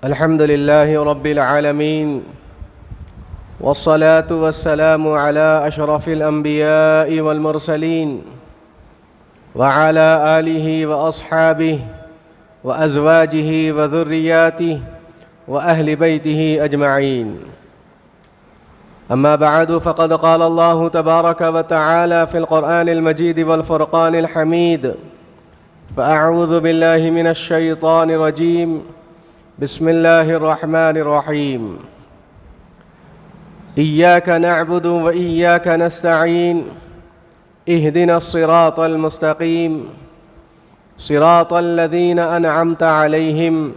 الحمد لله رب العالمين، والصلاة والسلام على أشرف الأنبياء والمرسلين وعلى آله وأصحابه وأزواجه وذرياته وأهل بيته أجمعين. أما بعد، فقد قال الله تبارك وتعالى في القرآن المجيد والفرقان الحميد: فأعوذ بالله من الشيطان الرجيم، بسم الله الرحمن الرحيم. إياك نعبد وإياك نستعين، اهدنا الصراط المستقيم، صراط الذين أنعمت عليهم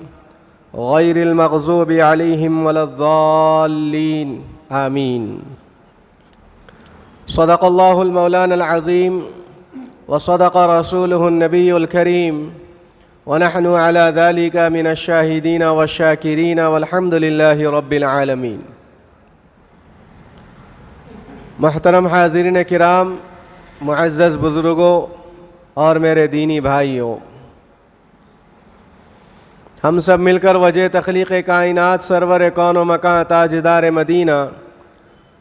غير المغضوب عليهم ولا الضالين، آمين. صدق الله المولانا العظيم، وصدق رسوله النبي الكريم، ونحن على ذلك من الشاهدين والشاكرين، والحمد لله رب العالمين. محترم حاضرین کرام، معزز بزرگوں اور میرے دینی بھائیوں، ہم سب مل کر وجہ تخلیق کائنات، سرور کون و مکان، تاجدار مدینہ،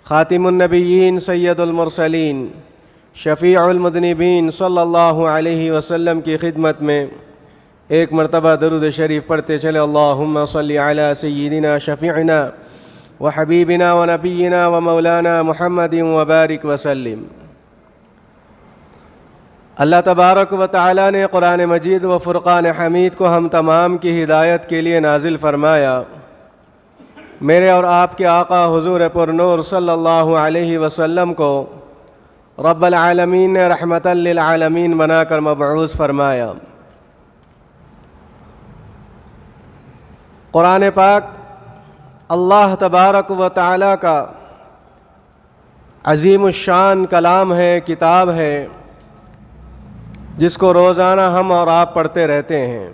خاتم النبیین، سید المرسلین، شفیع المذنبین صلی اللہ علیہ وسلم کی خدمت میں ایک مرتبہ درود شریف پڑھتے چلے: اللہم صلی علی سیدنا شفیعنا وحبیبنا ونبینا ومولانا محمد وبارک وسلم. اللہ تبارک و تعالی نے قرآن مجید و فرقان حمید کو ہم تمام کی ہدایت کے لیے نازل فرمایا. میرے اور آپ کے آقا حضور پر نور صلی اللہ علیہ وسلم کو رب العالمین نے رحمتا للعالمین بنا کر مبعوث فرمایا. قرآن پاک اللہ تبارک و تعالی کا عظیم الشان کلام ہے، کتاب ہے، جس کو روزانہ ہم اور آپ پڑھتے رہتے ہیں،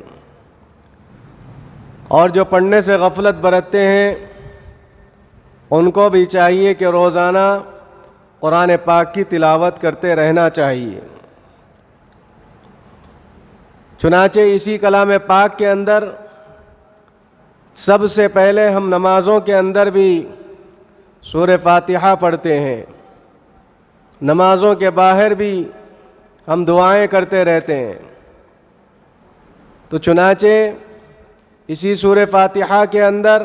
اور جو پڑھنے سے غفلت برتتے ہیں ان کو بھی چاہیے کہ روزانہ قرآن پاک کی تلاوت کرتے رہنا چاہیے. چنانچہ اسی کلام پاک کے اندر سب سے پہلے ہم نمازوں کے اندر بھی سورہ فاتحہ پڑھتے ہیں، نمازوں کے باہر بھی ہم دعائیں کرتے رہتے ہیں. تو چنانچہ اسی سورہ فاتحہ کے اندر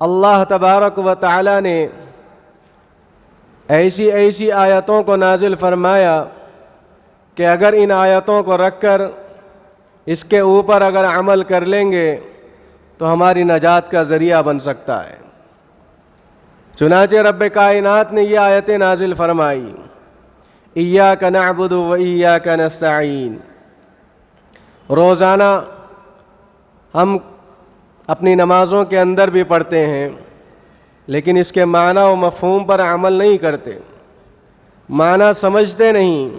اللہ تبارک و تعالی نے ایسی آیتوں کو نازل فرمایا کہ اگر ان آیتوں کو رکھ کر اس کے اوپر اگر عمل کر لیں گے تو ہماری نجات کا ذریعہ بن سکتا ہے. چنانچہ رب کائنات نے یہ آیتیں نازل فرمائی: ایاک نعبد و ایاک نستعین. روزانہ ہم اپنی نمازوں کے اندر بھی پڑھتے ہیں، لیکن اس کے معنی و مفہوم پر عمل نہیں کرتے، معنی سمجھتے نہیں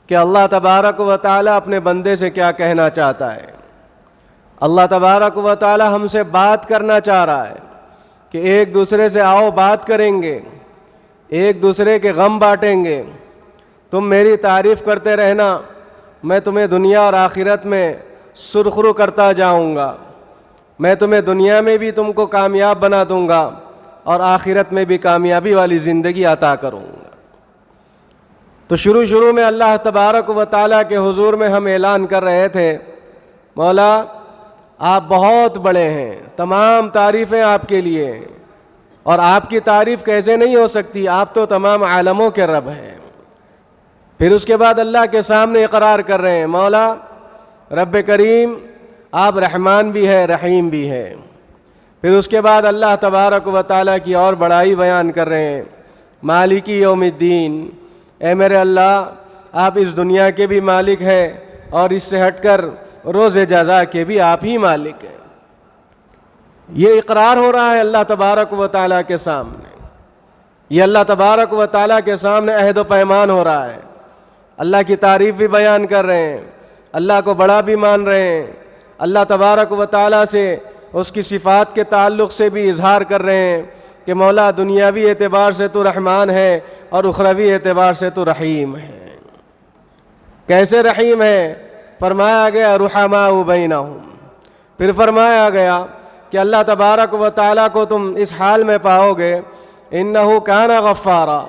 کہ اللہ تبارک و تعالی اپنے بندے سے کیا کہنا چاہتا ہے. اللہ تبارک و تعالی ہم سے بات کرنا چاہ رہا ہے کہ ایک دوسرے سے آؤ بات کریں گے، ایک دوسرے کے غم بانٹیں گے، تم میری تعریف کرتے رہنا، میں تمہیں دنیا اور آخرت میں سرخرو کرتا جاؤں گا، میں تمہیں دنیا میں بھی تم کو کامیاب بنا دوں گا اور آخرت میں بھی کامیابی والی زندگی عطا کروں گا. تو شروع میں اللہ تبارک و تعالی کے حضور میں ہم اعلان کر رہے تھے: مولا آپ بہت بڑے ہیں، تمام تعریفیں آپ کے لیے ہیں، اور آپ کی تعریف کیسے نہیں ہو سکتی، آپ تو تمام عالموں کے رب ہیں. پھر اس کے بعد اللہ کے سامنے اقرار کر رہے ہیں: مولا رب کریم آپ رحمان بھی ہے، رحیم بھی ہے. پھر اس کے بعد اللہ تبارک و تعالیٰ کی اور بڑائی بیان کر رہے ہیں: مالکی یوم الدین، اے میرے اللہ آپ اس دنیا کے بھی مالک ہیں اور اس سے ہٹ کر روز جزا کے بھی آپ ہی مالک ہیں. یہ اقرار ہو رہا ہے اللہ تبارک و تعالیٰ کے سامنے، یہ اللہ تبارک و تعالیٰ کے سامنے عہد و پیمان ہو رہا ہے. اللہ کی تعریف بھی بیان کر رہے ہیں، اللہ کو بڑا بھی مان رہے ہیں، اللہ تبارک و تعالیٰ سے اس کی صفات کے تعلق سے بھی اظہار کر رہے ہیں کہ مولا دنیاوی اعتبار سے تو رحمان ہے اور اخروی اعتبار سے تو رحیم ہے. کیسے رحیم ہے؟ فرمایا گیا رحماء بینہم. پھر فرمایا گیا کہ اللہ تبارک و تعالیٰ کو تم اس حال میں پاؤ گے، انہ کان غفارا،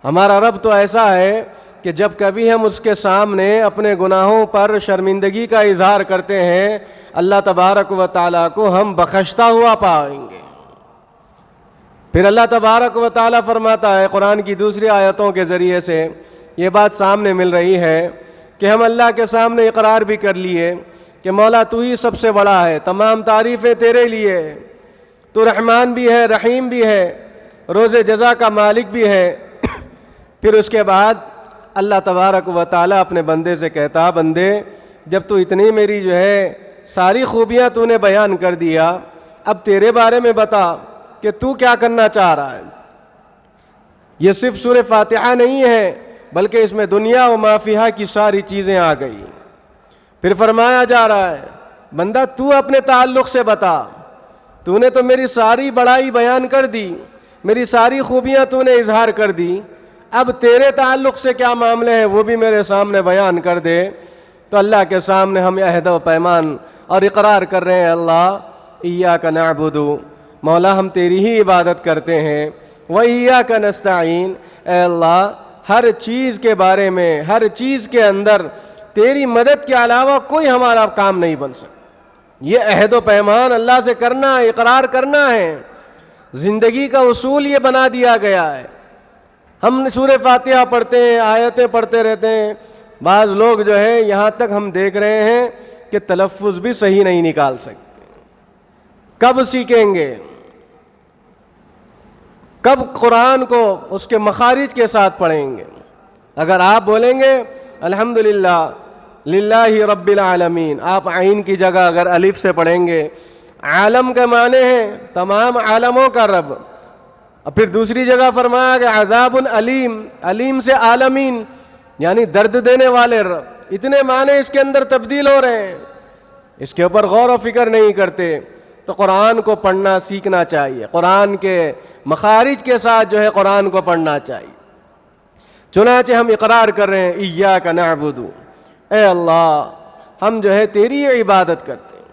ہمارا رب تو ایسا ہے کہ جب کبھی ہم اس کے سامنے اپنے گناہوں پر شرمندگی کا اظہار کرتے ہیں، اللہ تبارک و تعالیٰ کو ہم بخشتا ہوا پائیں گے۔ پھر اللہ تبارک و تعالیٰ فرماتا ہے قرآن کی دوسری آیتوں کے ذریعے سے یہ بات سامنے مل رہی ہے کہ ہم اللہ کے سامنے اقرار بھی کر لیے کہ مولا تو ہی سب سے بڑا ہے، تمام تعریفیں تیرے لیے، تو رحمان بھی ہے، رحیم بھی ہے، روز جزا کا مالک بھی ہے۔ پھر اس کے بعد اللہ تبارک و تعالیٰ اپنے بندے سے کہتا، بندے جب تو اتنی میری جو ہے ساری خوبیاں تو نے بیان کر دیا، اب تیرے بارے میں بتا کہ تو کیا کرنا چاہ رہا ہے۔ یہ صرف سورہ فاتحہ نہیں ہے بلکہ اس میں دنیا و ما فیہا کی ساری چیزیں آ گئی۔ پھر فرمایا جا رہا ہے بندہ تو اپنے تعلق سے بتا، تو نے تو میری ساری بڑائی بیان کر دی، میری ساری خوبیاں تو نے اظہار کر دی، اب تیرے تعلق سے کیا معاملے ہیں وہ بھی میرے سامنے بیان کر دے۔ تو اللہ کے سامنے ہم عہد و پیمان اور اقرار کر رہے ہیں، اللہ ایاک نعبد، مولا ہم تیری ہی عبادت کرتے ہیں، و ایاک نستعین، اے اللہ ہر چیز کے بارے میں، ہر چیز کے اندر تیری مدد کے علاوہ کوئی ہمارا کام نہیں بن سکتا۔ یہ عہد و پیمان اللہ سے کرنا ہے، اقرار کرنا ہے، زندگی کا اصول یہ بنا دیا گیا ہے۔ ہم سورہ فاتحہ پڑھتے ہیں، آیتیں پڑھتے رہتے ہیں، بعض لوگ جو ہے یہاں تک ہم دیکھ رہے ہیں کہ تلفظ بھی صحیح نہیں نکال سکتے۔ کب سیکھیں گے؟ کب قرآن کو اس کے مخارج کے ساتھ پڑھیں گے؟ اگر آپ بولیں گے الحمدللہ للہ رب العالمین، آپ عین کی جگہ اگر الف سے پڑھیں گے، عالم کے معنی ہیں تمام عالموں کا رب۔ اور پھر دوسری جگہ فرمایا کہ عذاب علیم، علیم سے عالمین یعنی درد دینے والے رب، اتنے معنی اس کے اندر تبدیل ہو رہے ہیں، اس کے اوپر غور و فکر نہیں کرتے۔ تو قرآن کو پڑھنا سیکھنا چاہیے، قرآن کے مخارج کے ساتھ جو ہے قرآن کو پڑھنا چاہیے۔ چنانچہ ہم اقرار کر رہے ہیں ایاک نعبد، اے اللہ ہم جو ہے تیری عبادت کرتے ہیں۔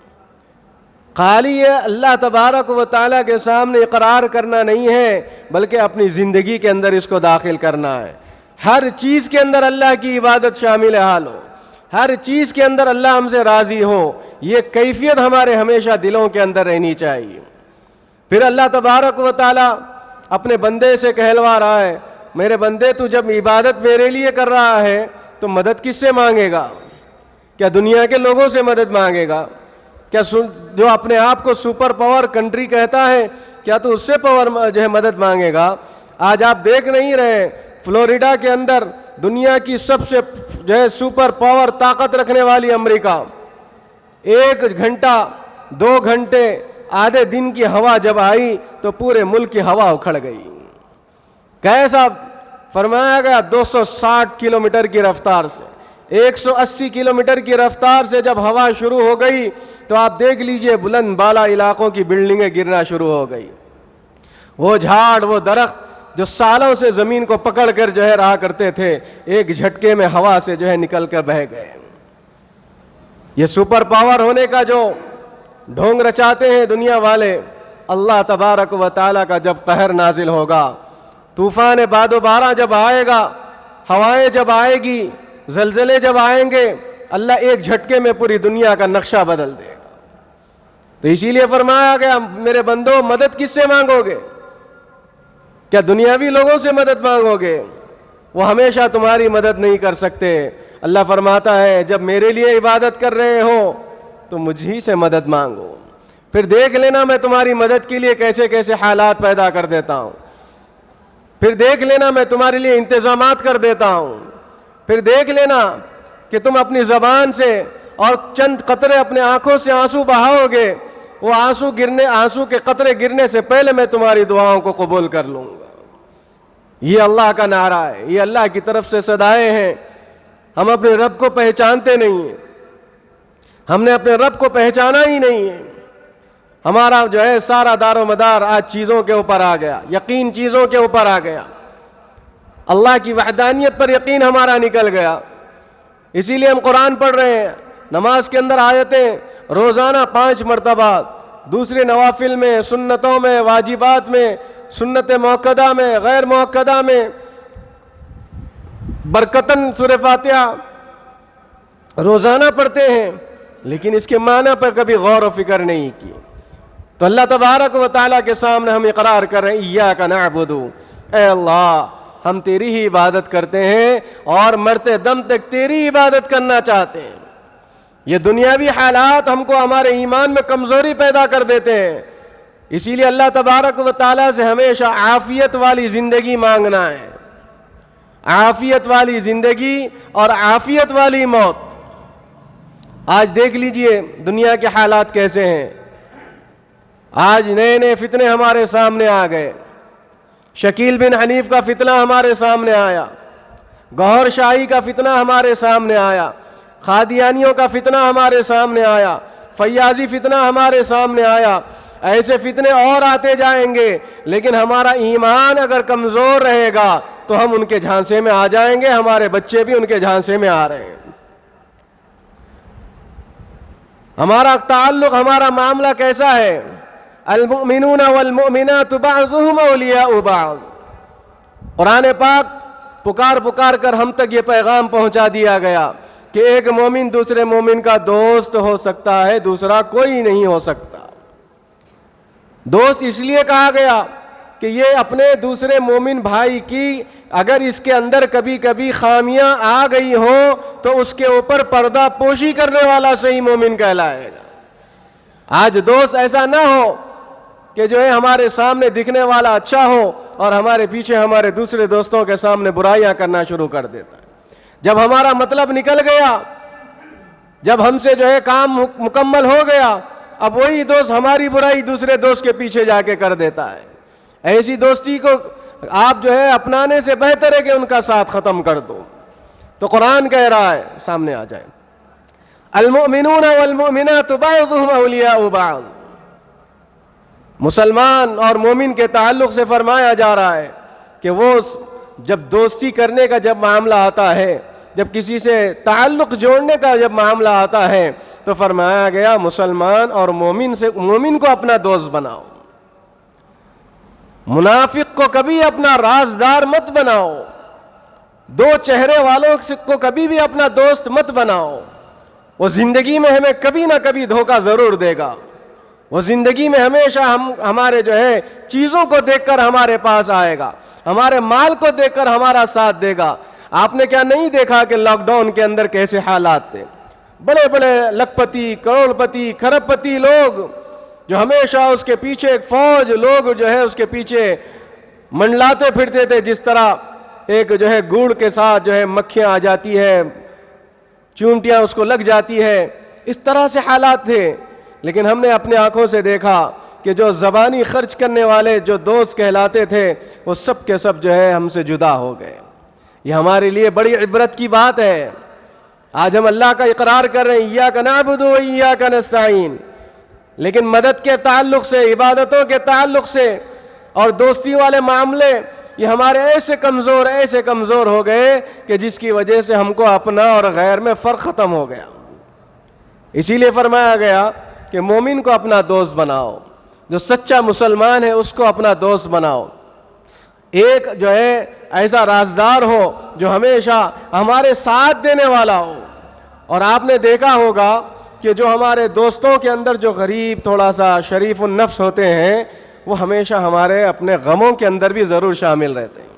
خالی یہ اللہ تبارک و تعالیٰ کے سامنے اقرار کرنا نہیں ہے بلکہ اپنی زندگی کے اندر اس کو داخل کرنا ہے۔ ہر چیز کے اندر اللہ کی عبادت شامل حال ہو، ہر چیز کے اندر اللہ ہم سے راضی ہو، یہ کیفیت ہمارے ہمیشہ دلوں کے اندر رہنی چاہیے۔ پھر اللہ تبارک و تعالیٰ اپنے بندے سے کہلوا رہا ہے، میرے بندے تو جب عبادت میرے لیے کر رہا ہے تو مدد کس سے مانگے گا؟ کیا دنیا کے لوگوں سے مدد مانگے گا؟ کیا جو اپنے آپ کو سپر پاور کنٹری کہتا ہے کیا تو اس سے جو ہے مدد مانگے گا؟ آج آپ دیکھ نہیں رہے فلوریڈا کے اندر دنیا کی سب سے جو ہے سپر پاور طاقت رکھنے والی امریکہ، 1 گھنٹہ 2 گھنٹے آدھے دن کی ہوا جب آئی تو پورے ملک کی ہوا اکھڑ گئی۔ کیسا فرمایا گیا 260 کلومیٹر کی رفتار سے، 180 کلومیٹر کی رفتار سے جب ہوا شروع ہو گئی تو آپ دیکھ لیجئے بلند بالا علاقوں کی بلڈنگیں گرنا شروع ہو گئی۔ وہ جھاڑ، وہ درخت جو سالوں سے زمین کو پکڑ کر جو ہے رہا کرتے تھے، ایک جھٹکے میں ہوا سے جو ہے نکل کر بہہ گئے۔ یہ سپر پاور ہونے کا جو ڈھونگ رچاتے ہیں دنیا والے، اللہ تبارک و تعالیٰ کا جب قہر نازل ہوگا، طوفان باد و بارہ جب آئے گا، ہوائیں جب آئے گی، زلزلے جب آئیں گے، اللہ ایک جھٹکے میں پوری دنیا کا نقشہ بدل دے گا۔ تو اسی لیے فرمایا گیا میرے بندو مدد کس سے مانگو گے؟ کیا دنیاوی لوگوں سے مدد مانگو گے؟ وہ ہمیشہ تمہاری مدد نہیں کر سکتے۔ اللہ فرماتا ہے جب میرے لیے عبادت کر رہے ہو تو مجھ ہی سے مدد مانگو، پھر دیکھ لینا میں تمہاری مدد کے لیے کیسے کیسے حالات پیدا کر دیتا ہوں، پھر دیکھ لینا میں تمہارے لیے انتظامات کر دیتا ہوں، پھر دیکھ لینا کہ تم اپنی زبان سے اور چند قطرے اپنے آنکھوں سے آنسو بہاؤ گے، وہ آنسو کے قطرے گرنے سے پہلے میں تمہاری دعاؤں کو قبول کر لوں گا۔ یہ اللہ کا نعرہ ہے، یہ اللہ کی طرف سے صدائیں ہیں۔ ہم اپنے رب کو پہچانتے نہیں ہیں، ہم نے اپنے رب کو پہچانا ہی نہیں ہے۔ ہمارا جو ہے سارا دار و مدار آج چیزوں کے اوپر آ گیا، یقین چیزوں کے اوپر آ گیا، اللہ کی وحدانیت پر یقین ہمارا نکل گیا۔ اسی لیے ہم قرآن پڑھ رہے ہیں، نماز کے اندر آیتیں روزانہ 5 مرتبہ دوسرے نوافل میں، سنتوں میں، واجبات میں، سنت موقدہ میں، غیر موقدہ میں برکتاً سورہ فاتحہ روزانہ پڑھتے ہیں، لیکن اس کے معنی پر کبھی غور و فکر نہیں کی. تو اللہ تبارک و تعالیٰ کے سامنے ہم اقرار کر رہے ہیں ایاک نعبد، اے اللہ ہم تیری ہی عبادت کرتے ہیں اور مرتے دم تک تیری عبادت کرنا چاہتے ہیں. یہ دنیاوی حالات ہم کو ہمارے ایمان میں کمزوری پیدا کر دیتے ہیں، اسی لیے اللہ تبارک و تعالیٰ سے ہمیشہ عافیت والی زندگی مانگنا ہے، عافیت والی زندگی اور عافیت والی موت. آج دیکھ لیجئے دنیا کے حالات کیسے ہیں. آج نئے نئے فتنے ہمارے سامنے آ گئے. شکیل بن حنیف کا فتنہ ہمارے سامنے آیا، گوہر شاہی کا فتنہ ہمارے سامنے آیا، قادیانیوں کا فتنہ ہمارے سامنے آیا، فیاضی فتنہ ہمارے سامنے آیا. ایسے فتنے اور آتے جائیں گے، لیکن ہمارا ایمان اگر کمزور رہے گا تو ہم ان کے جھانسے میں آ جائیں گے. ہمارے بچے بھی ان کے جھانسے میں آ رہے ہیں. ہمارا تعلق، ہمارا معاملہ کیسا ہے؟ المؤمنون والمؤمنات بعضهم اولیاء بعض. قرآن پاک پکار پکار کر ہم تک یہ پیغام پہنچا دیا گیا کہ ایک مومن دوسرے مومن کا دوست ہو سکتا ہے، دوسرا کوئی نہیں ہو سکتا. دوست اس لیے کہا گیا کہ یہ اپنے دوسرے مومن بھائی کی اگر اس کے اندر کبھی کبھی خامیاں آ گئی ہوں تو اس کے اوپر پردہ پوشی کرنے والا صحیح مومن کہلائے گا. آج دوست ایسا نہ ہو کہ جو ہے ہمارے سامنے دکھنے والا اچھا ہو اور ہمارے پیچھے ہمارے دوسرے دوستوں کے سامنے برائیاں کرنا شروع کر دیتا ہے. جب ہمارا مطلب نکل گیا، جب ہم سے جو ہے کام مکمل ہو گیا، اب وہی دوست ہماری برائی دوسرے دوست کے پیچھے جا کے کر دیتا ہے. ایسی دوستی کو آپ جو ہے اپنانے سے بہتر ہے کہ ان کا ساتھ ختم کر دو. تو قرآن کہہ رہا ہے، سامنے آ جائے، المؤمنون والمؤمنات بعضهم اولیاء بعض. مسلمان اور مومن کے تعلق سے فرمایا جا رہا ہے کہ وہ جب دوستی کرنے کا جب معاملہ آتا ہے، جب کسی سے تعلق جوڑنے کا جب معاملہ آتا ہے تو فرمایا گیا مسلمان اور مومن کو اپنا دوست بناؤ. منافق کو کبھی اپنا رازدار مت بناؤ، دو چہرے والوں کو کبھی بھی اپنا دوست مت بناؤ. وہ زندگی میں ہمیں کبھی نہ کبھی دھوکہ ضرور دے گا. وہ زندگی میں ہمیشہ ہمارے جو ہے چیزوں کو دیکھ کر ہمارے پاس آئے گا، ہمارے مال کو دیکھ کر ہمارا ساتھ دے گا. آپ نے کیا نہیں دیکھا کہ لاک ڈاؤن کے اندر کیسے حالات تھے؟ بڑے بڑے لکھ پتی، کروڑ پتی، کھرب پتی لوگ جو ہمیشہ اس کے پیچھے ایک فوج لوگ جو ہے اس کے پیچھے منڈلاتے پھرتے تھے، جس طرح ایک جو ہے گوڑ کے ساتھ جو ہے مکھیاں آ جاتی ہے، چونٹیاں اس کو لگ جاتی ہے، اس طرح سے حالات تھے. لیکن ہم نے اپنے آنکھوں سے دیکھا کہ جو زبانی خرچ کرنے والے جو دوست کہلاتے تھے وہ سب کے سب جو ہے ہم سے جدا ہو گئے. یہ ہمارے لیے بڑی عبرت کی بات ہے. آج ہم اللہ کا اقرار کر رہے ہیں ایاک نعبد و ایاک نستعین، لیکن مدد کے تعلق سے، عبادتوں کے تعلق سے اور دوستی والے معاملے یہ ہمارے ایسے کمزور ہو گئے کہ جس کی وجہ سے ہم کو اپنا اور غیر میں فرق ختم ہو گیا. اسی لیے فرمایا گیا کہ مومن کو اپنا دوست بناؤ، جو سچا مسلمان ہے اس کو اپنا دوست بناؤ. ایک جو ہے ایسا رازدار ہو جو ہمیشہ ہمارے ساتھ دینے والا ہو. اور آپ نے دیکھا ہوگا کہ جو ہمارے دوستوں کے اندر جو غریب تھوڑا سا شریف النفس ہوتے ہیں وہ ہمیشہ ہمارے اپنے غموں کے اندر بھی ضرور شامل رہتے ہیں.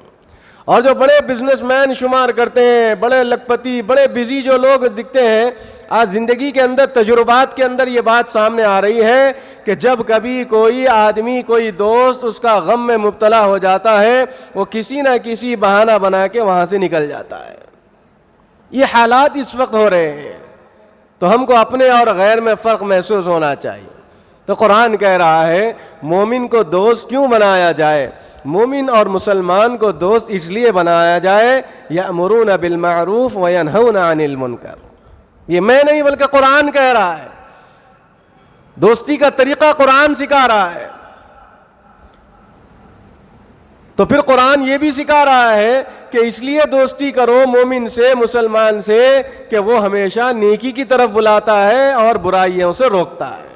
اور جو بڑے بزنس مین شمار کرتے ہیں، بڑے لکھ پتی، بڑے بزی جو لوگ دکھتے ہیں، آج زندگی کے اندر تجربات کے اندر یہ بات سامنے آ رہی ہے کہ جب کبھی کوئی آدمی، کوئی دوست اس کا غم میں مبتلا ہو جاتا ہے وہ کسی نہ کسی بہانہ بنا کے وہاں سے نکل جاتا ہے. یہ حالات اس وقت ہو رہے ہیں. تو ہم کو اپنے اور غیر میں فرق محسوس ہونا چاہیے. تو قرآن کہہ رہا ہے مومن کو دوست کیوں بنایا جائے؟ مومن اور مسلمان کو دوست اس لیے بنایا جائے یأمرون بالمعروف وینہون عن المنکر. یہ میں نہیں بلکہ قرآن کہہ رہا ہے. دوستی کا طریقہ قرآن سکھا رہا ہے. تو پھر قرآن یہ بھی سکھا رہا ہے کہ اس لیے دوستی کرو مومن سے، مسلمان سے، کہ وہ ہمیشہ نیکی کی طرف بلاتا ہے اور برائیوں سے روکتا ہے.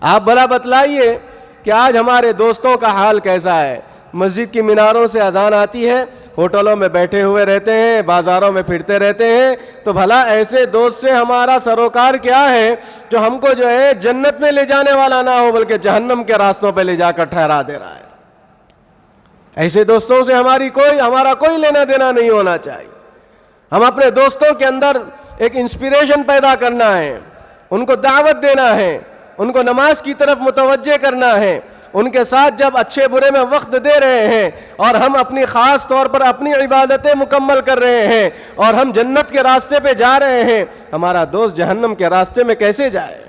آپ بھلا بتلائیے کہ آج ہمارے دوستوں کا حال کیسا ہے؟ مسجد کی میناروں سے اذان آتی ہے، ہوٹلوں میں بیٹھے ہوئے رہتے ہیں، بازاروں میں پھرتے رہتے ہیں، تو بھلا ایسے دوست سے ہمارا سروکار کیا ہے جو ہم کو جو ہے جنت میں لے جانے والا نہ ہو بلکہ جہنم کے راستوں پہ لے جا کر ٹھہرا دے رہا ہے؟ ایسے دوستوں سے ہمارا کوئی لینا دینا نہیں ہونا چاہیے۔ ہم اپنے دوستوں کے اندر ایک انسپیریشن پیدا کرنا ہے، ان کو دعوت دینا ہے، ان کو نماز کی طرف متوجہ کرنا ہے، ان کے ساتھ جب اچھے برے میں وقت دے رہے ہیں اور ہم اپنی خاص طور پر اپنی عبادتیں مکمل کر رہے ہیں اور ہم جنت کے راستے پہ جا رہے ہیں، ہمارا دوست جہنم کے راستے میں کیسے جائے؟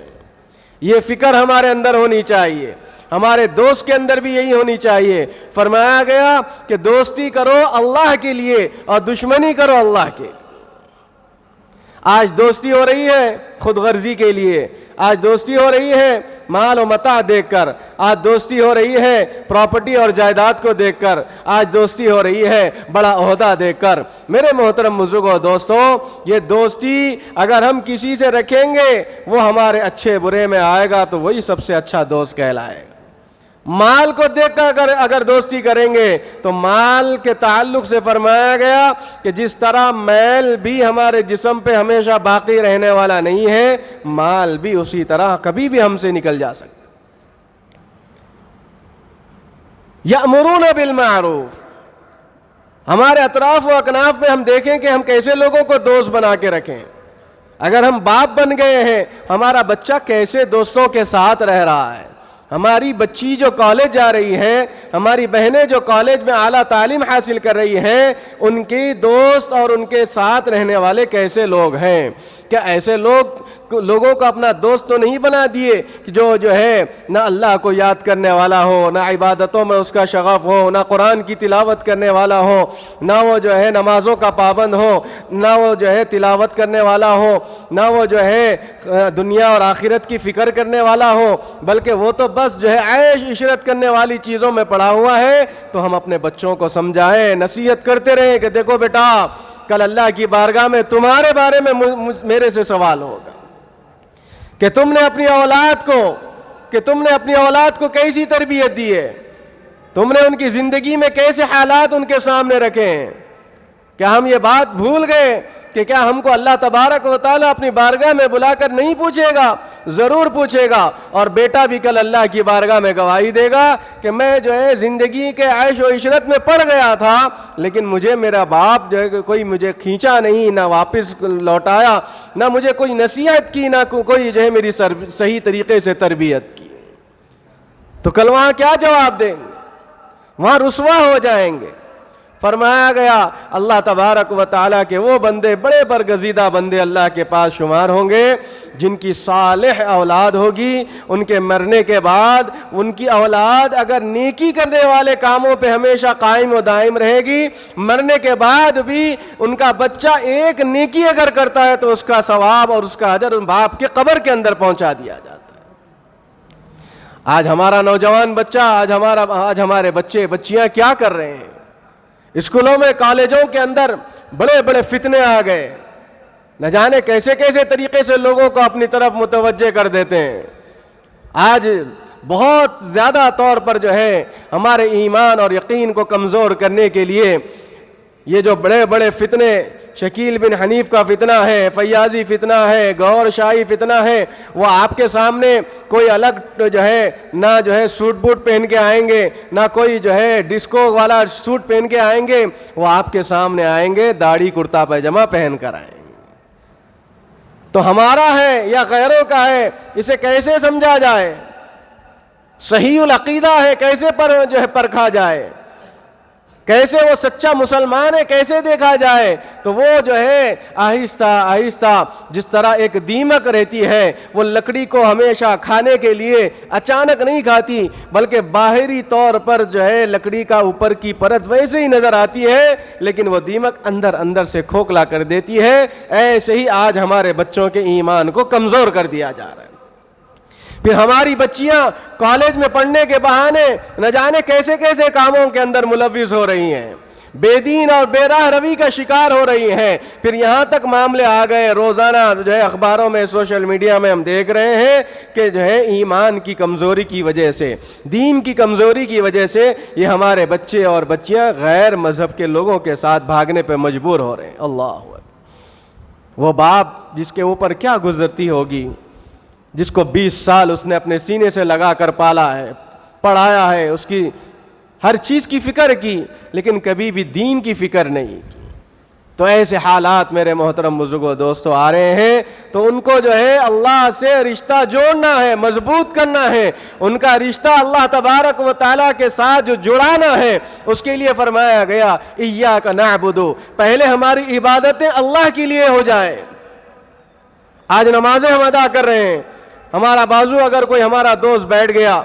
یہ فکر ہمارے اندر ہونی چاہیے، ہمارے دوست کے اندر بھی یہی ہونی چاہیے۔ فرمایا گیا کہ دوستی کرو اللہ کے لیے اور دشمنی کرو اللہ کے لیے۔ آج دوستی ہو رہی ہے خود غرضی کے لیے، آج دوستی ہو رہی ہے مال و متاع دیکھ کر، آج دوستی ہو رہی ہے پراپرٹی اور جائیداد کو دیکھ کر، آج دوستی ہو رہی ہے بڑا عہدہ دیکھ کر۔ میرے محترم بزرگوں دوستوں، یہ دوستی اگر ہم کسی سے رکھیں گے وہ ہمارے اچھے برے میں آئے گا تو وہی سب سے اچھا دوست کہلائے گا۔ مال کو دیکھ کر اگر دوستی کریں گے تو مال کے تعلق سے فرمایا گیا کہ جس طرح میل بھی ہمارے جسم پہ ہمیشہ باقی رہنے والا نہیں ہے، مال بھی اسی طرح کبھی بھی ہم سے نکل جا سکتا۔ یأمرون بالمعروف، ہمارے اطراف و اکناف میں ہم دیکھیں کہ ہم کیسے لوگوں کو دوست بنا کے رکھیں۔ اگر ہم باپ بن گئے ہیں، ہمارا بچہ کیسے دوستوں کے ساتھ رہ رہا ہے؟ ہماری بچی جو کالج جا رہی ہے، ہماری بہنیں جو کالج میں اعلیٰ تعلیم حاصل کر رہی ہیں، ان کی دوست اور ان کے ساتھ رہنے والے کیسے لوگ ہیں؟ کیا ایسے لوگوں کو اپنا دوست تو نہیں بنا دیے کہ جو ہے نہ اللہ کو یاد کرنے والا ہو، نہ عبادتوں میں اس کا شغف ہو، نہ قرآن کی تلاوت کرنے والا ہو، نہ وہ جو ہے نمازوں کا پابند ہو، نہ وہ جو ہے تلاوت کرنے والا ہو، نہ وہ جو ہے دنیا اور آخرت کی فکر کرنے والا ہو، بلکہ وہ تو بس جو ہے عیش عشرت کرنے والی چیزوں میں پڑا ہوا ہے؟ تو ہم اپنے بچوں کو سمجھائیں، نصیحت کرتے رہیں کہ دیکھو بیٹا، کل اللہ کی بارگاہ میں تمہارے بارے میں میرے سے سوال ہوگا کہ تم نے اپنی اولاد کو کیسی تربیت دی ہے، تم نے ان کی زندگی میں کیسے حالات ان کے سامنے رکھے ہیں۔ کیا ہم یہ بات بھول گئے کہ کیا ہم کو اللہ تبارک و تعالیٰ اپنی بارگاہ میں بلا کر نہیں پوچھے گا؟ ضرور پوچھے گا، اور بیٹا بھی کل اللہ کی بارگاہ میں گواہی دے گا کہ میں جو ہے زندگی کے عیش و عشرت میں پڑ گیا تھا، لیکن مجھے میرا باپ جو ہے کوئی مجھے کھینچا نہیں، نہ واپس لوٹایا، نہ مجھے کوئی نصیحت کی، نہ کوئی جو ہے میری صحیح طریقے سے تربیت کی۔ تو کل وہاں کیا جواب دیں گے؟ وہاں رسوا ہو جائیں گے۔ فرمایا گیا اللہ تبارک و تعالیٰ کے وہ بندے بڑے برگزیدہ بندے اللہ کے پاس شمار ہوں گے جن کی صالح اولاد ہوگی، ان کے مرنے کے بعد ان کی اولاد اگر نیکی کرنے والے کاموں پہ ہمیشہ قائم و دائم رہے گی، مرنے کے بعد بھی ان کا بچہ ایک نیکی اگر کرتا ہے تو اس کا ثواب اور اس کا اجر باپ کے قبر کے اندر پہنچا دیا جاتا ہے۔ آج ہمارا نوجوان بچہ، آج ہمارے بچے بچیاں کیا کر رہے ہیں؟ اسکولوں میں، کالجوں کے اندر بڑے بڑے فتنے آ گئے، نہ جانے کیسے کیسے طریقے سے لوگوں کو اپنی طرف متوجہ کر دیتے ہیں۔ آج بہت زیادہ طور پر جو ہے ہمارے ایمان اور یقین کو کمزور کرنے کے لیے یہ جو بڑے بڑے فتنے، شکیل بن حنیف کا فتنہ ہے، فیاضی فتنہ ہے، گور شاہی فتنہ ہے، وہ آپ کے سامنے کوئی الگ جو ہے نہ جو ہے سوٹ بوٹ پہن کے آئیں گے، نہ کوئی جو ہے ڈسکو والا سوٹ پہن کے آئیں گے، وہ آپ کے سامنے آئیں گے داڑھی کرتا پیجامہ پہن کر آئیں گے۔ تو ہمارا ہے یا غیروں کا ہے، اسے کیسے سمجھا جائے؟ صحیح العقیدہ ہے کیسے جو ہے پرکھا جائے؟ کیسے وہ سچا مسلمان ہے کیسے دیکھا جائے؟ تو وہ جو ہے آہستہ آہستہ جس طرح ایک دیمک رہتی ہے، وہ لکڑی کو ہمیشہ کھانے کے لیے اچانک نہیں کھاتی، بلکہ باہری طور پر جو ہے لکڑی کا اوپر کی پرت ویسے ہی نظر آتی ہے، لیکن وہ دیمک اندر سے کھوکھلا کر دیتی ہے۔ ایسے ہی آج ہمارے بچوں کے ایمان کو کمزور کر دیا جا رہا ہے۔ پھر ہماری بچیاں کالج میں پڑھنے کے بہانے نہ جانے کیسے کیسے کاموں کے اندر ملوث ہو رہی ہیں۔ بے دین اور بے راہ روی کا شکار ہو رہی ہیں. پھر یہاں تک معاملے آ گئے, روزانہ جو ہے اخباروں میں, سوشل میڈیا میں ہم دیکھ رہے ہیں کہ جو ہے ایمان کی کمزوری کی وجہ سے, دین کی کمزوری کی وجہ سے یہ ہمارے بچے اور بچیاں غیر مذہب کے لوگوں کے ساتھ بھاگنے پہ مجبور ہو رہے ہیں. اللہ اکبر. وہ باپ جس کے اوپر کیا گزرتی ہوگی, جس کو 20 سال اس نے اپنے سینے سے لگا کر پالا ہے, پڑھایا ہے, اس کی ہر چیز کی فکر کی, لیکن کبھی بھی دین کی فکر نہیں کی. تو ایسے حالات میرے محترم بزرگوں دوستوں آ رہے ہیں, تو ان کو جو ہے اللہ سے رشتہ جوڑنا ہے, مضبوط کرنا ہے. ان کا رشتہ اللہ تبارک و تعالیٰ کے ساتھ جو جڑانا ہے, اس کے لیے فرمایا گیا ایاک نعبد, پہلے ہماری عبادتیں اللہ کے لیے ہو جائیں. آج نمازیں ہم ادا کر رہے ہیں, ہمارا بازو اگر کوئی ہمارا دوست بیٹھ گیا,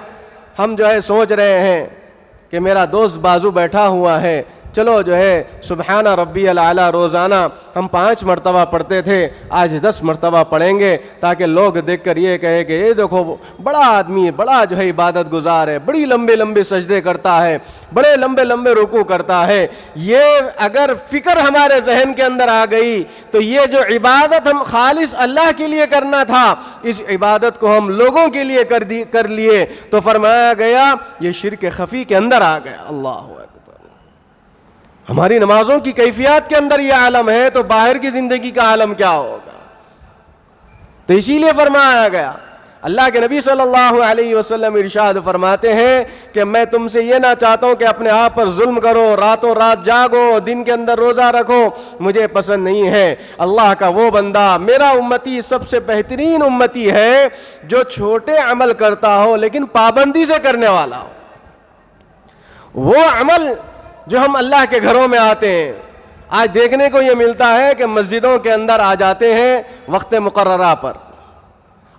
ہم جو ہے سوچ رہے ہیں کہ میرا دوست بازو بیٹھا ہوا ہے, چلو جو ہے سبحان ربی الاعلیٰ روزانہ ہم 5 مرتبہ پڑھتے تھے, آج 10 مرتبہ پڑھیں گے, تاکہ لوگ دیکھ کر یہ کہے کہ یہ دیکھو بڑا آدمی, بڑا جو ہے عبادت گزار ہے, بڑی لمبے لمبے سجدے کرتا ہے, بڑے لمبے لمبے رکوع کرتا ہے. یہ اگر فکر ہمارے ذہن کے اندر آ گئی تو یہ جو عبادت ہم خالص اللہ کے لیے کرنا تھا, اس عبادت کو ہم لوگوں کے لیے کر لیے, تو فرمایا گیا یہ شرک خفی کے اندر آ گیا. اللہ اکبر. ہماری نمازوں کی کیفیات کے اندر یہ عالم ہے, تو باہر کی زندگی کا عالم کیا ہوگا؟ تو اسی لیے فرمایا گیا, اللہ کے نبی صلی اللہ علیہ وسلم ارشاد فرماتے ہیں کہ میں تم سے یہ نہ چاہتا ہوں کہ اپنے آپ پر ظلم کرو, راتوں رات جاگو, دن کے اندر روزہ رکھو, مجھے پسند نہیں ہے. اللہ کا وہ بندہ, میرا امتی سب سے بہترین امتی ہے جو چھوٹے عمل کرتا ہو لیکن پابندی سے کرنے والا ہو. وہ عمل جو ہم اللہ کے گھروں میں آتے ہیں, آج دیکھنے کو یہ ملتا ہے کہ مسجدوں کے اندر آ جاتے ہیں وقت مقررہ پر,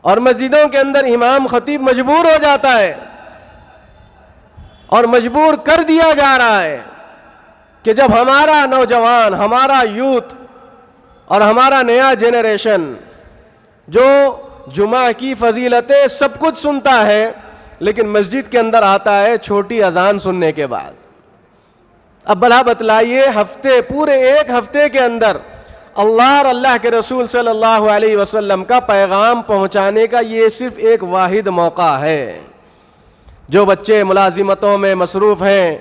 اور مسجدوں کے اندر امام خطیب مجبور ہو جاتا ہے, اور مجبور کر دیا جا رہا ہے کہ جب ہمارا نوجوان, ہمارا یوتھ اور ہمارا نیا جنریشن جو جمعہ کی فضیلتیں سب کچھ سنتا ہے, لیکن مسجد کے اندر آتا ہے چھوٹی اذان سننے کے بعد. اب بھلا بتلائیے, پورے ایک ہفتے کے اندر اللہ اور اللہ کے رسول صلی اللہ علیہ وسلم کا پیغام پہنچانے کا یہ صرف ایک واحد موقع ہے. جو بچے ملازمتوں میں مصروف ہیں,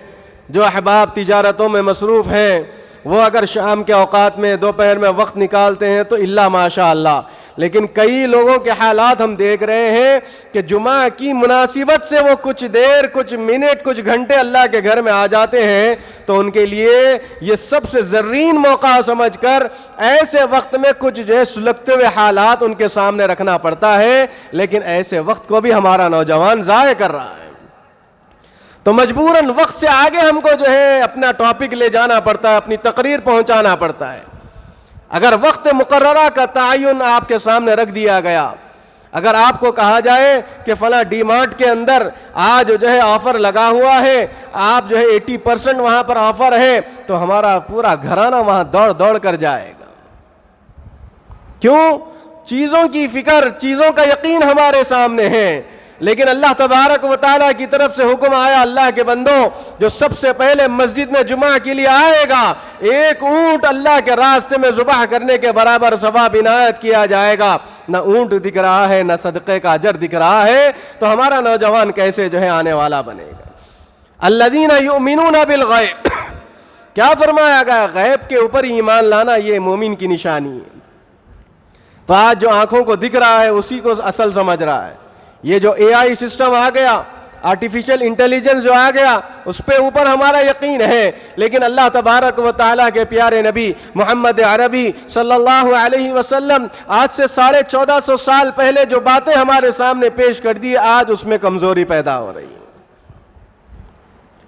جو احباب تجارتوں میں مصروف ہیں, وہ اگر شام کے اوقات میں, دوپہر میں وقت نکالتے ہیں تو اللہ ماشاء اللہ, لیکن کئی لوگوں کے حالات ہم دیکھ رہے ہیں کہ جمعہ کی مناسبت سے وہ کچھ دیر, کچھ منٹ, کچھ گھنٹے اللہ کے گھر میں آ جاتے ہیں, تو ان کے لیے یہ سب سے زرین موقع سمجھ کر ایسے وقت میں کچھ جو ہے سلگتے ہوئے حالات ان کے سامنے رکھنا پڑتا ہے, لیکن ایسے وقت کو بھی ہمارا نوجوان ضائع کر رہا ہے. تو مجبوراً وقت سے آگے ہم کو جو ہے اپنا ٹاپک لے جانا پڑتا ہے, اپنی تقریر پہنچانا پڑتا ہے. اگر وقت مقررہ کا تعین آپ کے سامنے رکھ دیا گیا, اگر آپ کو کہا جائے کہ فلاں ڈی مارٹ کے اندر آج جو ہے آفر لگا ہوا ہے, آپ جو ہے 80% وہاں پر آفر ہے, تو ہمارا پورا گھرانہ وہاں دوڑ دوڑ کر جائے گا. کیوں؟ چیزوں کی فکر, چیزوں کا یقین ہمارے سامنے ہے, لیکن اللہ تبارک و تعالیٰ کی طرف سے حکم آیا, اللہ کے بندوں, جو سب سے پہلے مسجد میں جمعہ کے لیے آئے گا, ایک اونٹ اللہ کے راستے میں ذبح کرنے کے برابر ثواب عنایت کیا جائے گا. نہ اونٹ دکھ رہا ہے, نہ صدقے کا اجر دکھ رہا ہے, تو ہمارا نوجوان کیسے جو ہے آنے والا بنے گا؟ الذین یؤمنون بالغیب, کیا فرمایا گیا؟ غیب کے اوپر ایمان لانا یہ مومن کی نشانی ہے. تو آج جو آنکھوں کو دکھ رہا ہے اسی کو اصل سمجھ رہا ہے. یہ جو اے آئی سسٹم آ گیا, آرٹیفیشل انٹیلیجنس جو آ گیا, اس پہ اوپر ہمارا یقین ہے, لیکن اللہ تبارک و تعالیٰ کے پیارے نبی محمد عربی صلی اللہ علیہ وسلم آج سے 1450 سال پہلے جو باتیں ہمارے سامنے پیش کر دی, آج اس میں کمزوری پیدا ہو رہی ہے.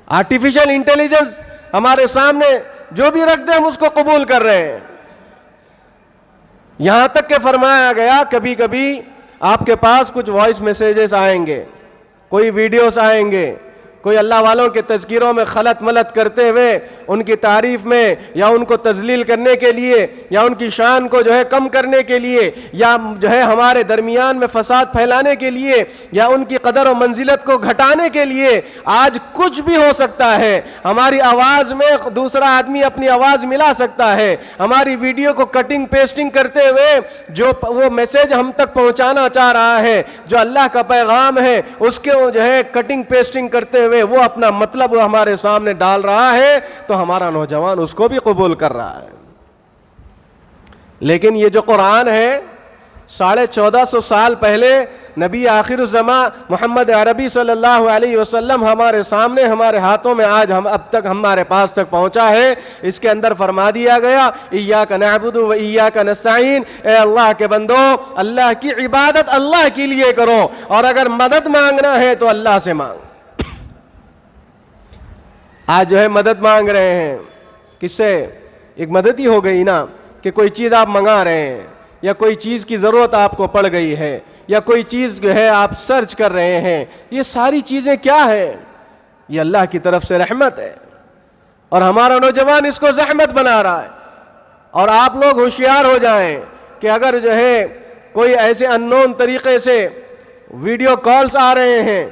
آرٹیفیشل انٹیلیجنس ہمارے سامنے جو بھی رکھ دیں ہم اس کو قبول کر رہے ہیں. یہاں تک کہ فرمایا گیا کبھی کبھی آپ کے پاس کچھ وائس میسیجز آئیں گے, کوئی ویڈیوز آئیں گے, کوئی اللہ والوں کے تذکیروں میں خلط ملط کرتے ہوئے ان کی تعریف میں یا ان کو تذلیل کرنے کے لیے یا ان کی شان کو کم کرنے کے لیے یا ہمارے درمیان میں فساد پھیلانے کے لیے یا ان کی قدر و منزلت کو گھٹانے کے لیے آج کچھ بھی ہو سکتا ہے. ہماری آواز میں دوسرا آدمی اپنی آواز ملا سکتا ہے. ہماری ویڈیو کو کٹنگ پیسٹنگ کرتے ہوئے جو وہ میسج ہم تک پہنچانا چاہ رہا ہے, جو اللہ کا پیغام ہے, اس کے وہ کٹنگ پیسٹنگ کرتے ہوئے وہ اپنا مطلب وہ ہمارے سامنے ڈال رہا ہے, تو ہمارا نوجوان اس کو بھی قبول کر رہا ہے. لیکن یہ جو قرآن ہے 1450 سال پہلے نبی آخر الزمان محمد عربی صلی اللہ علیہ وسلم ہمارے سامنے ہمارے ہاتھوں میں آج اب تک ہمارے پاس تک پہنچا ہے. اس کے اندر فرما دیا گیا ایاک نعبد و ایاک نستعین, اے اللہ کے بندو اللہ کی عبادت اللہ کے لیے کرو, اور اگر مدد مانگنا ہے تو اللہ سے مانگ. آج مدد مانگ رہے ہیں کس سے؟ ایک مدد ہی ہو گئی نا کہ کوئی چیز آپ منگا رہے ہیں یا کوئی چیز کی ضرورت آپ کو پڑ گئی ہے یا کوئی چیز آپ سرچ کر رہے ہیں. یہ ساری چیزیں کیا ہے؟ یہ اللہ کی طرف سے رحمت ہے, اور ہمارا نوجوان اس کو زحمت بنا رہا ہے. اور آپ لوگ ہوشیار ہو جائیں کہ اگر کوئی ایسے اننون طریقے سے ویڈیو کالز آ رہے ہیں,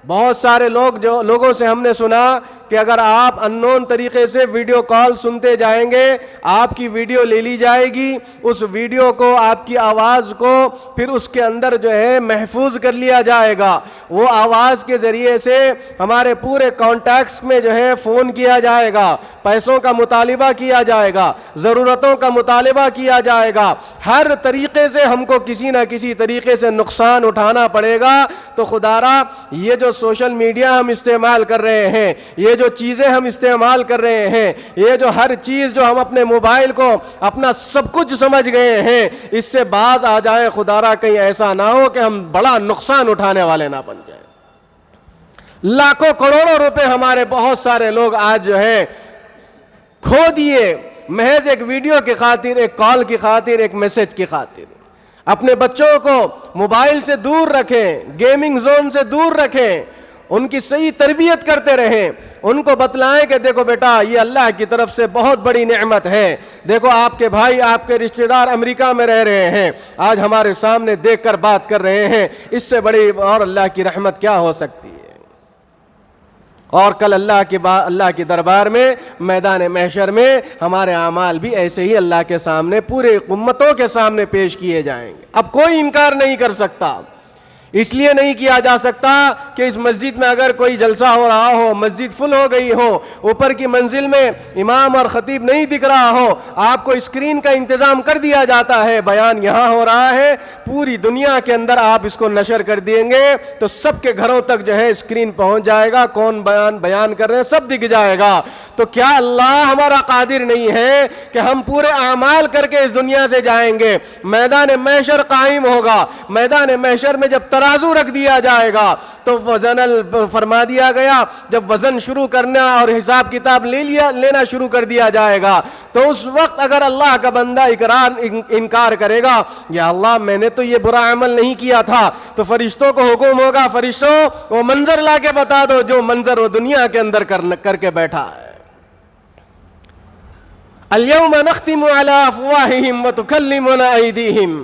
بہت سارے لوگوں سے ہم نے سنا کہ اگر آپ اننون طریقے سے ویڈیو کال سنتے جائیں گے, آپ کی ویڈیو لے لی جائے گی, اس ویڈیو کو آپ کی آواز کو پھر اس کے اندر محفوظ کر لیا جائے گا. وہ آواز کے ذریعے سے ہمارے پورے کانٹیکٹس میں فون کیا جائے گا, پیسوں کا مطالبہ کیا جائے گا, ضرورتوں کا مطالبہ کیا جائے گا. ہر طریقے سے ہم کو کسی نہ کسی طریقے سے نقصان اٹھانا پڑے گا. تو خدارا یہ جو سوشل میڈیا ہم استعمال کر رہے ہیں, یہ جو چیزیں ہم استعمال کر رہے ہیں, یہ جو ہر چیز جو ہم اپنے موبائل کو اپنا سب کچھ سمجھ گئے ہیں, اس سے باز آ جائے خدارا کہیں ایسا نہ ہو کہ ہم بڑا نقصان اٹھانے والے نہ بن جائیں. لاکھوں کروڑوں روپے ہمارے بہت سارے لوگ آج کھو دیے محض ایک ویڈیو کی خاطر, ایک کال کی خاطر, ایک میسج کی خاطر. اپنے بچوں کو موبائل سے دور رکھیں, گیمنگ زون سے دور رکھیں, ان کی صحیح تربیت کرتے رہیں, ان کو بتلائیں کہ دیکھو بیٹا یہ اللہ کی طرف سے بہت بڑی نعمت ہے. دیکھو آپ کے بھائی, آپ کے رشتہ دار امریکہ میں رہ رہے ہیں, آج ہمارے سامنے دیکھ کر بات کر رہے ہیں, اس سے بڑی اور اللہ کی رحمت کیا ہو سکتی ہے. اور کل اللہ کے دربار میں میدان محشر میں ہمارے اعمال بھی ایسے ہی اللہ کے سامنے پورے امتوں کے سامنے پیش کیے جائیں گے. اب کوئی انکار نہیں کر سکتا. اس لیے نہیں کیا جا سکتا کہ اس مسجد میں اگر کوئی جلسہ ہو رہا ہو, مسجد فل ہو گئی ہو, اوپر کی منزل میں امام اور خطیب نہیں دکھ رہا ہو, آپ کو اسکرین کا انتظام کر دیا جاتا ہے, بیان یہاں ہو رہا ہے, پوری دنیا کے اندر آپ اس کو نشر کر دیں گے تو سب کے گھروں تک اسکرین پہنچ جائے گا, کون بیان کر رہے ہیں سب دکھ جائے گا. تو کیا اللہ ہمارا قادر نہیں ہے کہ ہم پورے اعمال کر کے اس دنیا سے جائیں گے؟ میدان محشر قائم ہوگا, میدان محشر میں جب ترازو رکھ دیا جائے گا تو وزن فرما دیا گیا, جب وزن شروع کرنا اور حساب کتاب لینا شروع کر دیا جائے گا تو اس وقت اگر اللہ کا بندہ انکار کرے گا, یا اللہ میں نے تو یہ برا عمل نہیں کیا تھا, تو فرشتوں کو حکم ہوگا, فرشتوں وہ منظر لا کے بتا دو جو منظر وہ دنیا کے اندر کر کے بیٹھا ہے. اليوم نختم على افواههم وتكلمنا ايديهم.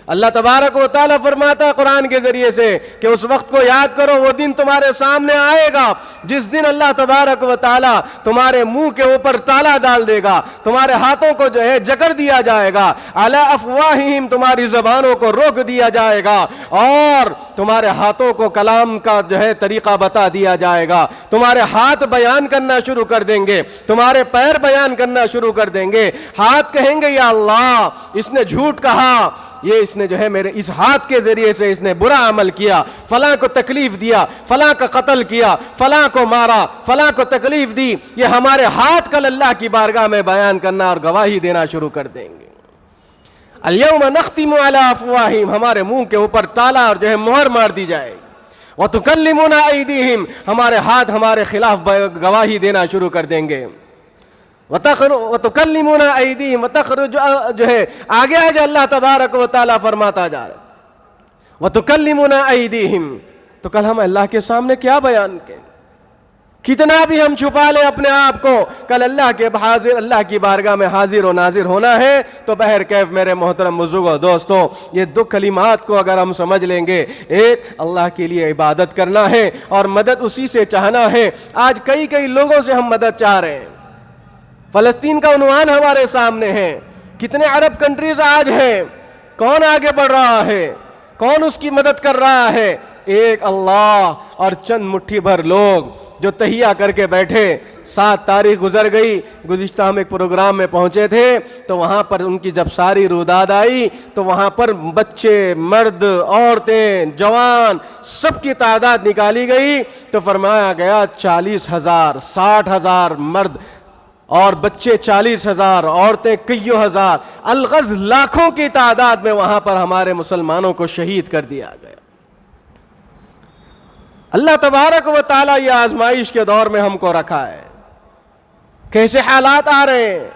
اللہ تبارک و تعالیٰ فرماتا ہے قرآن کے ذریعے سے کہ اس وقت کو یاد کرو, وہ دن تمہارے سامنے آئے گا جس دن اللہ تبارک و تعالیٰ تمہارے منہ کے اوپر تالا ڈال دے گا, تمہارے ہاتھوں کو جکڑ دیا جائے گا, علی افواہہم تمہاری زبانوں کو روک دیا جائے گا, اور تمہارے ہاتھوں کو کلام کا طریقہ بتا دیا جائے گا. تمہارے ہاتھ بیان کرنا شروع کر دیں گے, تمہارے پیر بیان کرنا شروع کر دیں گے. ہاتھ کہیں گے یا اللہ اس نے جھوٹ کہا, یہ اس نے میرے اس ہاتھ کے ذریعے سے اس نے برا عمل کیا, فلاں کو تکلیف دیا, فلاں کا قتل کیا, فلاں کو مارا, فلاں کو تکلیف دی. یہ ہمارے ہاتھ کل اللہ کی بارگاہ میں بیان کرنا اور گواہی دینا شروع کر دیں گے. الیوم نختم علی افواہہم, ہمارے منہ کے اوپر تالا اور مہر مار دی جائے گی. وتکلمنا ایدیہم, ہمارے ہاتھ ہمارے خلاف گواہی دینا شروع کر دیں گے. وَتُكَلِّمُنَا أَيْدِيهِمْ وَتَخْرُجُ آگے اللہ تبارک و تعالیٰ فرماتا جا رہا ہے وَتُكَلِّمُنَا أَيْدِيهِمْ. تو کل ہم اللہ کے سامنے کیا بیان کریں؟ کتنا بھی ہم چھپا لیں اپنے آپ کو، کل اللہ کی بارگاہ میں حاضر و ناظر ہونا ہے تو بہر کیف میرے محترم بزرگوں دوستوں، یہ دو کلمات کو اگر ہم سمجھ لیں گے، ایک اللہ کے لیے عبادت کرنا ہے اور مدد اسی سے چاہنا ہے۔ آج کئی لوگوں سے ہم مدد چاہ رہے ہیں، فلسطین کا عنوان ہمارے سامنے ہے، کتنے عرب کنٹریز آج ہیں، کون آگے بڑھ رہا ہے، کون اس کی مدد کر رہا ہے؟ ایک اللہ اور چند مٹھی بھر لوگ جو تہیہ کر کے بیٹھے۔ 7 تاریخ گزر گئی، گزشتہ ہم ایک پروگرام میں پہنچے تھے تو وہاں پر ان کی جب ساری روداد آئی تو وہاں پر بچے، مرد، عورتیں، جوان سب کی تعداد نکالی گئی تو فرمایا گیا 40,000، 60,000 مرد اور بچے 40,000، عورتیں کئیوں ہزار، الغرض لاکھوں کی تعداد میں وہاں پر ہمارے مسلمانوں کو شہید کر دیا گیا۔ اللہ تبارک و تعالیٰ یہ آزمائش کے دور میں ہم کو رکھا ہے، کیسے حالات آ رہے ہیں،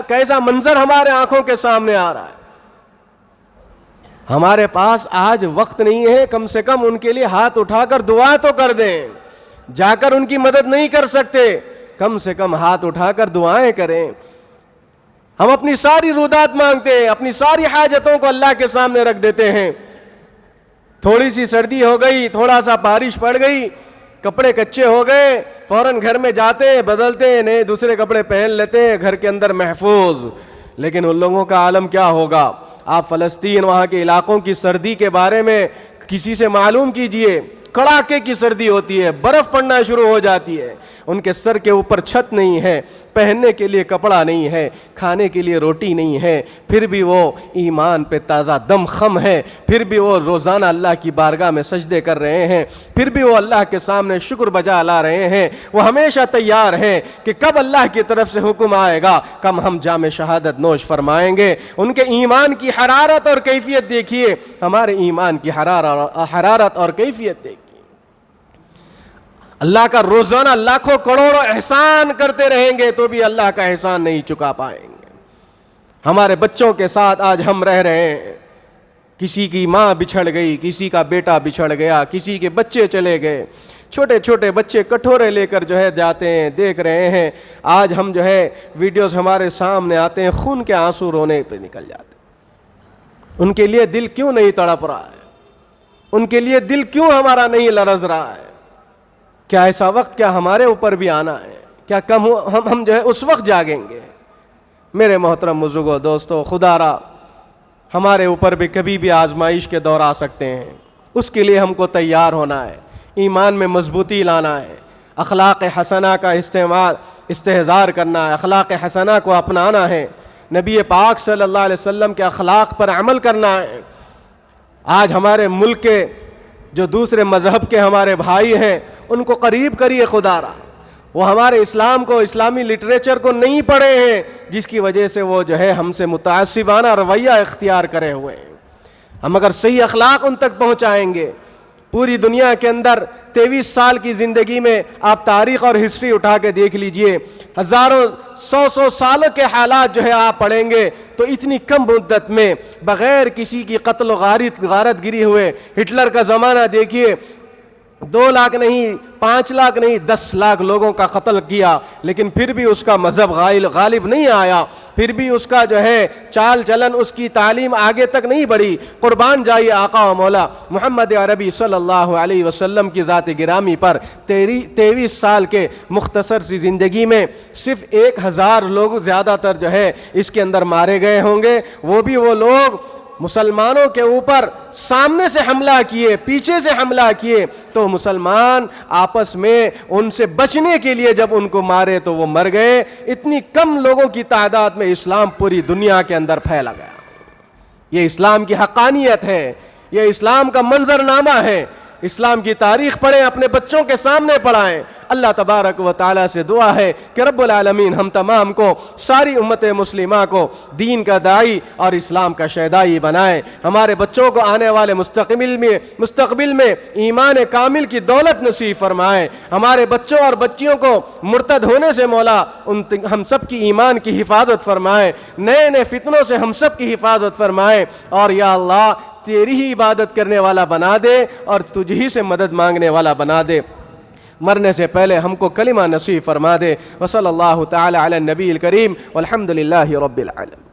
کیسا منظر ہمارے آنکھوں کے سامنے آ رہا ہے۔ ہمارے پاس آج وقت نہیں ہے، کم سے کم ان کے لیے ہاتھ اٹھا کر دعا تو کر دیں، جا کر ان کی مدد نہیں کر سکتے، کم سے کم ہاتھ اٹھا کر دعائیں کریں۔ ہم اپنی ساری رودات مانگتے ہیں، اپنی ساری حاجتوں کو اللہ کے سامنے رکھ دیتے ہیں، تھوڑی سی سردی ہو گئی، تھوڑا سا بارش پڑ گئی، کپڑے کچے ہو گئے، فوراً گھر میں جاتے ہیں، بدلتے ہیں، نئے دوسرے کپڑے پہن لیتے ہیں، گھر کے اندر محفوظ۔ لیکن ان لوگوں کا عالم کیا ہوگا؟ آپ فلسطین، وہاں کے علاقوں کی سردی کے بارے میں کسی سے معلوم کیجئے، کڑاکے کی سردی ہوتی ہے، برف پڑنا شروع ہو جاتی ہے، ان کے سر کے اوپر چھت نہیں ہے، پہننے کے لیے کپڑا نہیں ہے، کھانے کے لیے روٹی نہیں ہے، پھر بھی وہ ایمان پہ تازہ دم خم ہے، پھر بھی وہ روزانہ اللہ کی بارگاہ میں سجدے کر رہے ہیں، پھر بھی وہ اللہ کے سامنے شکر بجا لا رہے ہیں، وہ ہمیشہ تیار ہیں کہ کب اللہ کی طرف سے حکم آئے گا، کب ہم جام شہادت نوش فرمائیں گے۔ ان کے ایمان کی حرارت اور کیفیت دیکھیے، ہمارے ایمان کی حرارت اور کیفیت دیکھیے۔ اللہ کا روزانہ لاکھوں کروڑوں احسان کرتے رہیں گے تو بھی اللہ کا احسان نہیں چکا پائیں گے۔ ہمارے بچوں کے ساتھ آج ہم رہ رہے ہیں، کسی کی ماں بچھڑ گئی، کسی کا بیٹا بچھڑ گیا، کسی کے بچے چلے گئے، چھوٹے چھوٹے بچے کٹورے لے کر جاتے ہیں، دیکھ رہے ہیں۔ آج ہم ویڈیوز ہمارے سامنے آتے ہیں، خون کے آنسو رونے پہ نکل جاتے ہیں۔ ان کے لیے دل کیوں نہیں تڑپ رہا ہے؟ ان کے لیے دل کیوں ہمارا نہیں لرز رہا ہے؟ کیا ایسا وقت کیا ہمارے اوپر بھی آنا ہے؟ کیا ہم اس وقت جاگیں گے؟ میرے محترم بزرگوں دوستو، خدا را ہمارے اوپر بھی کبھی بھی آزمائش کے دور آ سکتے ہیں، اس کے لیے ہم کو تیار ہونا ہے، ایمان میں مضبوطی لانا ہے، اخلاق حسنہ کا استحضار کرنا ہے، اخلاق حسنہ کو اپنانا ہے، نبی پاک صلی اللہ علیہ وسلم کے اخلاق پر عمل کرنا ہے۔ آج ہمارے ملک کے جو دوسرے مذہب کے ہمارے بھائی ہیں ان کو قریب کریے خدا را، وہ ہمارے اسلام کو، اسلامی لٹریچر کو نہیں پڑھے ہیں، جس کی وجہ سے وہ ہم سے متعصبانہ رویہ اختیار کرے ہوئے ہیں۔ ہم اگر صحیح اخلاق ان تک پہنچائیں گے، پوری دنیا کے اندر 23 سال کی زندگی میں آپ تاریخ اور ہسٹری اٹھا کے دیکھ لیجئے، ہزاروں سو سالوں کے حالات آپ پڑھیں گے تو اتنی کم مدت میں بغیر کسی کی قتل و غارت گری ہوئے، ہٹلر کا زمانہ دیکھیے، 2 لاکھ نہیں، 5 لاکھ نہیں، 10 لاکھ لوگوں کا قتل کیا، لیکن پھر بھی اس کا مذہب غالب نہیں آیا، پھر بھی اس کا چال چلن، اس کی تعلیم آگے تک نہیں بڑھی۔ قربان جائیے آقا و مولا محمد عربی صلی اللہ علیہ وسلم کی ذات گرامی پر 23 سال کے مختصر سی زندگی میں صرف 1000 لوگ زیادہ تر اس کے اندر مارے گئے ہوں گے، وہ بھی وہ لوگ مسلمانوں کے اوپر سامنے سے حملہ کیے، پیچھے سے حملہ کیے، تو مسلمان آپس میں ان سے بچنے کے لیے جب ان کو مارے تو وہ مر گئے۔ اتنی کم لوگوں کی تعداد میں اسلام پوری دنیا کے اندر پھیلا گیا۔ یہ اسلام کی حقانیت ہے، یہ اسلام کا منظرنامہ ہے۔ اسلام کی تاریخ پڑھیں، اپنے بچوں کے سامنے پڑھائیں۔ اللہ تبارک و تعالیٰ سے دعا ہے کہ رب العالمین ہم تمام کو، ساری امت مسلمہ کو دین کا داعی اور اسلام کا شیدائی بنائے۔ ہمارے بچوں کو آنے والے مستقبل میں ایمان کامل کی دولت نصیب فرمائے۔ ہمارے بچوں اور بچیوں کو مرتد ہونے سے مولا ہم سب کی ایمان کی حفاظت فرمائے، نئے نئے فتنوں سے ہم سب کی حفاظت فرمائے، اور یا اللہ تیری ہی عبادت کرنے والا بنا دے اور تجھ ہی سے مدد مانگنے والا بنا دے۔ مرنے سے پہلے ہم کو کلمہ نصیب فرما دے۔ وصلی اللہ تعالی علی النبی الکریم والحمد للہ رب العالمین۔